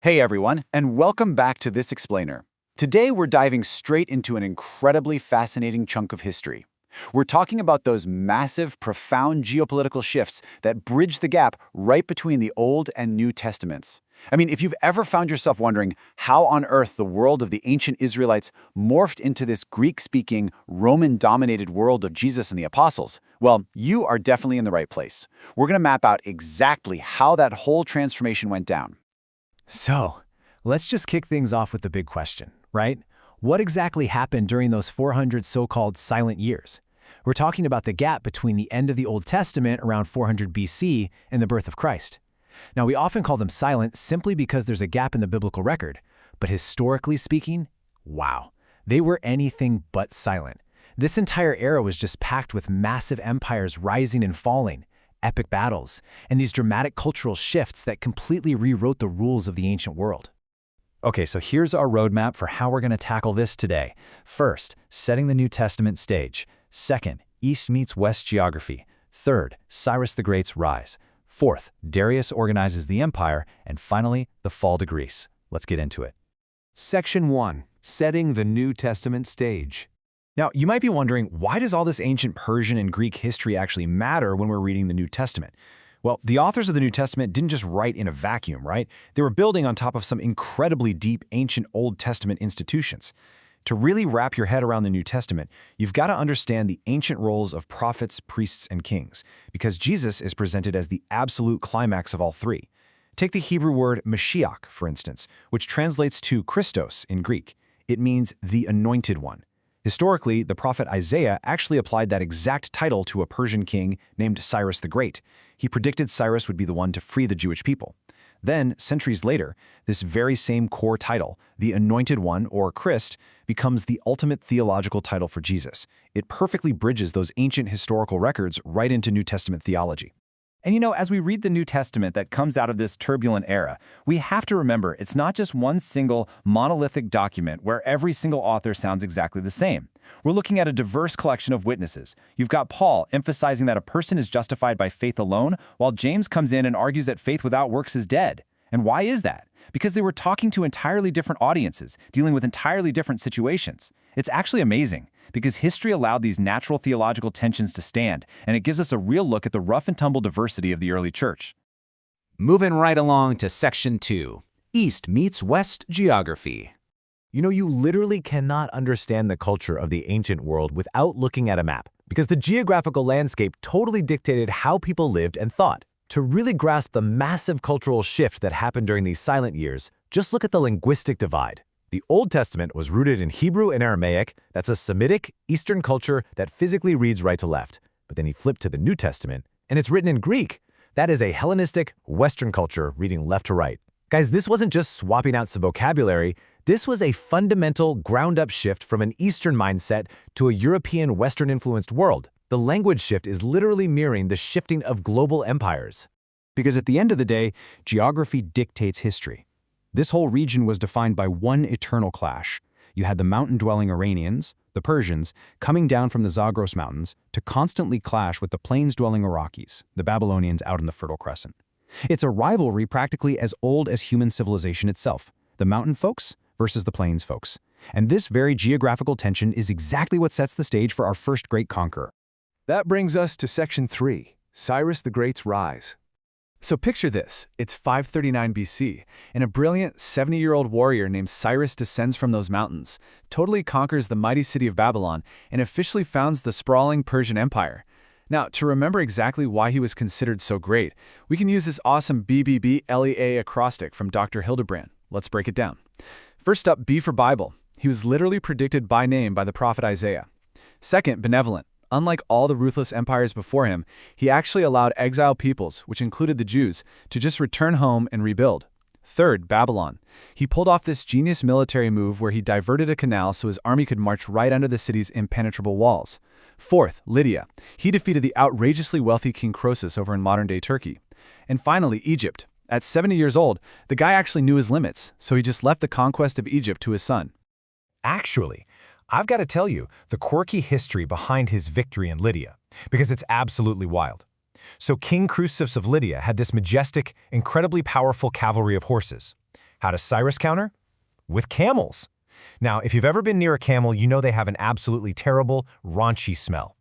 Hey everyone, and welcome back to This Explainer. Today we're diving straight into an incredibly fascinating chunk of history. We're talking about those massive, profound geopolitical shifts that bridge the gap right between the Old and New Testaments. If you've ever found yourself wondering how on earth the world of the ancient Israelites morphed into this Greek-speaking, Roman-dominated world of Jesus and the apostles, well, you are definitely in the right place. We're going to map out exactly how that whole transformation went down. So, let's just kick things off with the big question, right? What exactly happened during those 400 so-called silent years? We're talking about the gap between the end of the Old Testament around 400 BC and the birth of Christ. Now, we often call them silent simply because there's a gap in the biblical record, but historically speaking, wow, they were anything but silent. This entire era was just packed with massive empires rising and falling, epic battles, and these dramatic cultural shifts that completely rewrote the rules of the ancient world. Okay, so here's our roadmap for how we're going to tackle this today. First, setting the New Testament stage. Second, East meets West geography. Third, Cyrus the Great's rise. Fourth, Darius organizes the empire. And finally, the fall to Greece. Let's get into it. Section 1. Setting the New Testament stage. Now, you might be wondering, why does all this ancient Persian and Greek history actually matter when we're reading the New Testament? Well, the authors of the New Testament didn't just write in a vacuum, right? They were building on top of some incredibly deep ancient Old Testament institutions. To really wrap your head around the New Testament, you've got to understand the ancient roles of prophets, priests, and kings, because Jesus is presented as the absolute climax of all three. Take the Hebrew word Mashiach, for instance, which translates to Christos in Greek. It means the Anointed One. Historically, the prophet Isaiah actually applied that exact title to a Persian king named Cyrus the Great. He predicted Cyrus would be the one to free the Jewish people. Then, centuries later, this very same core title, the Anointed One, or Christ, becomes the ultimate theological title for Jesus. It perfectly bridges those ancient historical records right into New Testament theology. And as we read the New Testament that comes out of this turbulent era, we have to remember it's not just one single monolithic document where every single author sounds exactly the same. We're looking at a diverse collection of witnesses. You've got Paul emphasizing that a person is justified by faith alone, while James comes in and argues that faith without works is dead. And why is that? Because they were talking to entirely different audiences, dealing with entirely different situations. It's actually amazing, because history allowed these natural theological tensions to stand, and it gives us a real look at the rough-and-tumble diversity of the early church. Moving right along to Section 2. East meets West geography. You literally cannot understand the culture of the ancient world without looking at a map, because the geographical landscape totally dictated how people lived and thought. To really grasp the massive cultural shift that happened during these silent years, just look at the linguistic divide. The Old Testament was rooted in Hebrew and Aramaic. That's a Semitic, Eastern culture that physically reads right to left. But then he flipped to the New Testament, and it's written in Greek. That is a Hellenistic, Western culture reading left to right. Guys, this wasn't just swapping out some vocabulary. This was a fundamental, ground-up shift from an Eastern mindset to a European, Western-influenced world. The language shift is literally mirroring the shifting of global empires. Because at the end of the day, geography dictates history. This whole region was defined by one eternal clash. You had the mountain-dwelling Iranians, the Persians, coming down from the Zagros Mountains to constantly clash with the plains-dwelling Iraqis, the Babylonians out in the Fertile Crescent. It's a rivalry practically as old as human civilization itself, the mountain folks versus the plains folks. And this very geographical tension is exactly what sets the stage for our first great conqueror. That brings us to Section 3. Cyrus the Great's rise. So picture this, it's 539 BC, and a brilliant 70-year-old warrior named Cyrus descends from those mountains, totally conquers the mighty city of Babylon, and officially founds the sprawling Persian Empire. Now, to remember exactly why he was considered so great, we can use this awesome BBBLEA acrostic from Dr. Hildebrandt. Let's break it down. First up, B for Bible. He was literally predicted by name by the prophet Isaiah. Second, benevolent. Unlike all the ruthless empires before him, he actually allowed exiled peoples, which included the Jews, to just return home and rebuild. Third, Babylon. He pulled off this genius military move where he diverted a canal so his army could march right under the city's impenetrable walls. Fourth, Lydia. He defeated the outrageously wealthy King Croesus over in modern-day Turkey. And finally, Egypt. At 70 years old, the guy actually knew his limits, so he just left the conquest of Egypt to his son. Actually, I've got to tell you the quirky history behind his victory in Lydia, because it's absolutely wild. So King Croesus of Lydia had this majestic, incredibly powerful cavalry of horses. How does Cyrus counter? With camels. Now, if you've ever been near a camel, you know they have an absolutely terrible, raunchy smell.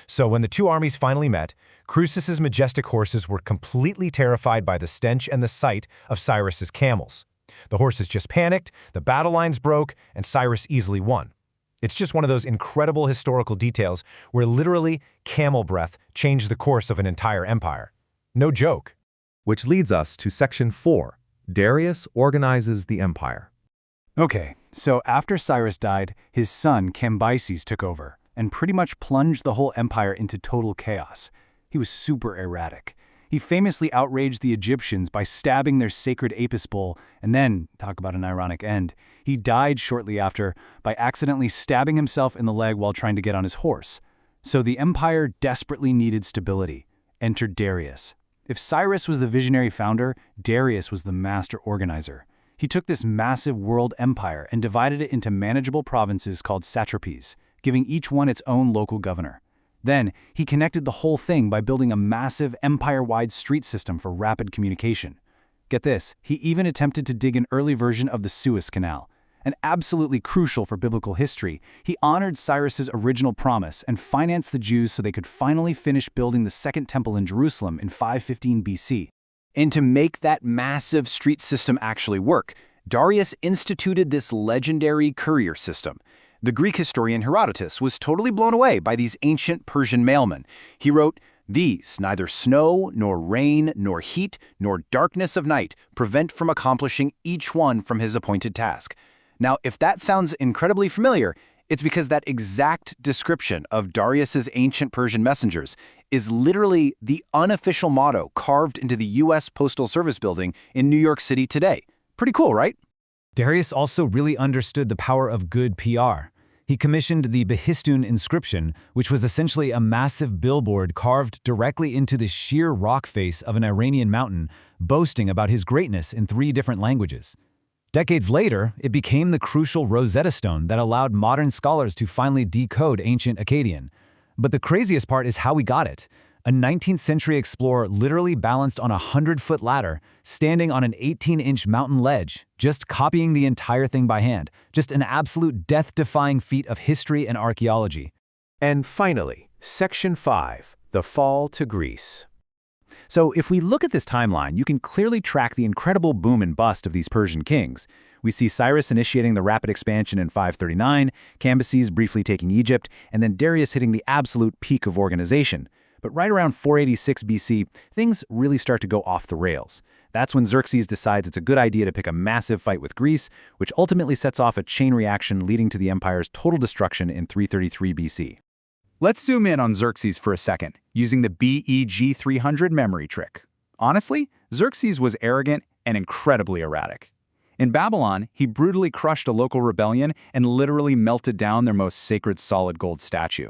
So when the two armies finally met, Croesus's majestic horses were completely terrified by the stench and the sight of Cyrus's camels. The horses just panicked, the battle lines broke, and Cyrus easily won. It's just one of those incredible historical details where literally camel breath changed the course of an entire empire. No joke. Which leads us to Section 4. Darius organizes the empire. Okay, so after Cyrus died, his son Cambyses took over and pretty much plunged the whole empire into total chaos. He was super erratic. He famously outraged the Egyptians by stabbing their sacred Apis bull, and then, talk about an ironic end, he died shortly after by accidentally stabbing himself in the leg while trying to get on his horse. So the empire desperately needed stability. Enter Darius. If Cyrus was the visionary founder, Darius was the master organizer. He took this massive world empire and divided it into manageable provinces called satrapies, giving each one its own local governor. Then, he connected the whole thing by building a massive empire-wide street system for rapid communication. Get this, he even attempted to dig an early version of the Suez Canal. And absolutely crucial for biblical history, he honored Cyrus's original promise and financed the Jews so they could finally finish building the Second Temple in Jerusalem in 515 BC. And to make that massive street system actually work, Darius instituted this legendary courier system. The Greek historian Herodotus was totally blown away by these ancient Persian mailmen. He wrote, "These neither snow, nor rain, nor heat, nor darkness of night prevent from accomplishing each one from his appointed task." Now, if that sounds incredibly familiar, it's because that exact description of Darius's ancient Persian messengers is literally the unofficial motto carved into the U.S. Postal Service building in New York City today. Pretty cool, right? Darius also really understood the power of good PR. He commissioned the Behistun inscription, which was essentially a massive billboard carved directly into the sheer rock face of an Iranian mountain, boasting about his greatness in 3 different languages. Decades later, it became the crucial Rosetta Stone that allowed modern scholars to finally decode ancient Akkadian. But the craziest part is how we got it. A 19th century explorer literally balanced on a 100-foot ladder, standing on an 18-inch mountain ledge, just copying the entire thing by hand. Just an absolute death-defying feat of history and archaeology. And finally, Section 5. The Fall to Greece. So if we look at this timeline, you can clearly track the incredible boom and bust of these Persian kings. We see Cyrus initiating the rapid expansion in 539, Cambyses briefly taking Egypt, and then Darius hitting the absolute peak of organization. But right around 486 BC, things really start to go off the rails. That's when Xerxes decides it's a good idea to pick a massive fight with Greece, which ultimately sets off a chain reaction leading to the empire's total destruction in 333 BC. Let's zoom in on Xerxes for a second, using the BEG 300 memory trick. Honestly, Xerxes was arrogant and incredibly erratic. In Babylon, he brutally crushed a local rebellion and literally melted down their most sacred solid gold statue.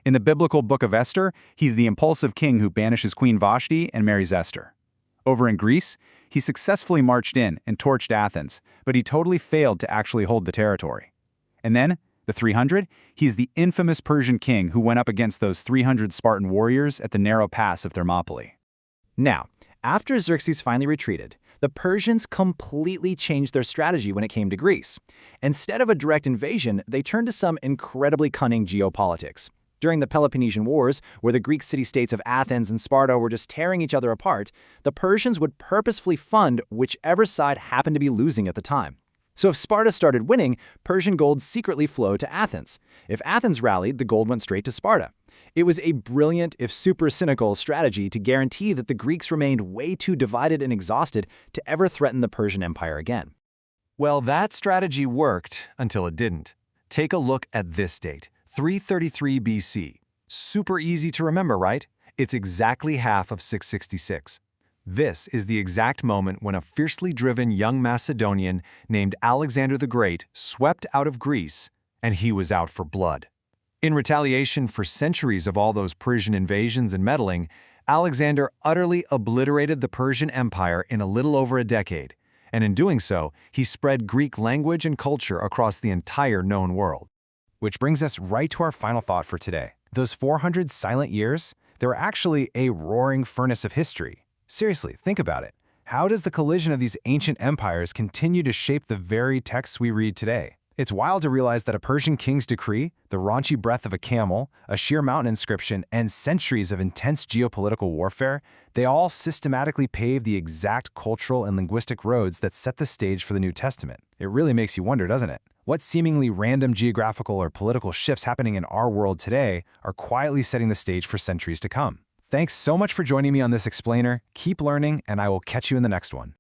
In the biblical Book of Esther, he's the impulsive king who banishes Queen Vashti and marries Esther. Over in Greece, he successfully marched in and torched Athens, but he totally failed to actually hold the territory. And then, the 300, he's the infamous Persian king who went up against those 300 Spartan warriors at the narrow pass of Thermopylae. Now, after Xerxes finally retreated, the Persians completely changed their strategy when it came to Greece. Instead of a direct invasion, they turned to some incredibly cunning geopolitics. During the Peloponnesian Wars, where the Greek city-states of Athens and Sparta were just tearing each other apart, the Persians would purposefully fund whichever side happened to be losing at the time. So if Sparta started winning, Persian gold secretly flowed to Athens. If Athens rallied, the gold went straight to Sparta. It was a brilliant, if super cynical, strategy to guarantee that the Greeks remained way too divided and exhausted to ever threaten the Persian Empire again. Well, that strategy worked until it didn't. Take a look at this date, 333 BC. Super easy to remember, right? It's exactly half of 666. This is the exact moment when a fiercely driven young Macedonian named Alexander the Great swept out of Greece, and he was out for blood. In retaliation for centuries of all those Persian invasions and meddling, Alexander utterly obliterated the Persian Empire in a little over a decade, and in doing so, he spread Greek language and culture across the entire known world. Which brings us right to our final thought for today. Those 400 silent years, they were actually a roaring furnace of history. Seriously, think about it. How does the collision of these ancient empires continue to shape the very texts we read today? It's wild to realize that a Persian king's decree, the raunchy breath of a camel, a sheer mountain inscription, and centuries of intense geopolitical warfare, they all systematically pave the exact cultural and linguistic roads that set the stage for the New Testament. It really makes you wonder, doesn't it? What seemingly random geographical or political shifts happening in our world today are quietly setting the stage for centuries to come? Thanks so much for joining me on this explainer. Keep learning, and I will catch you in the next one.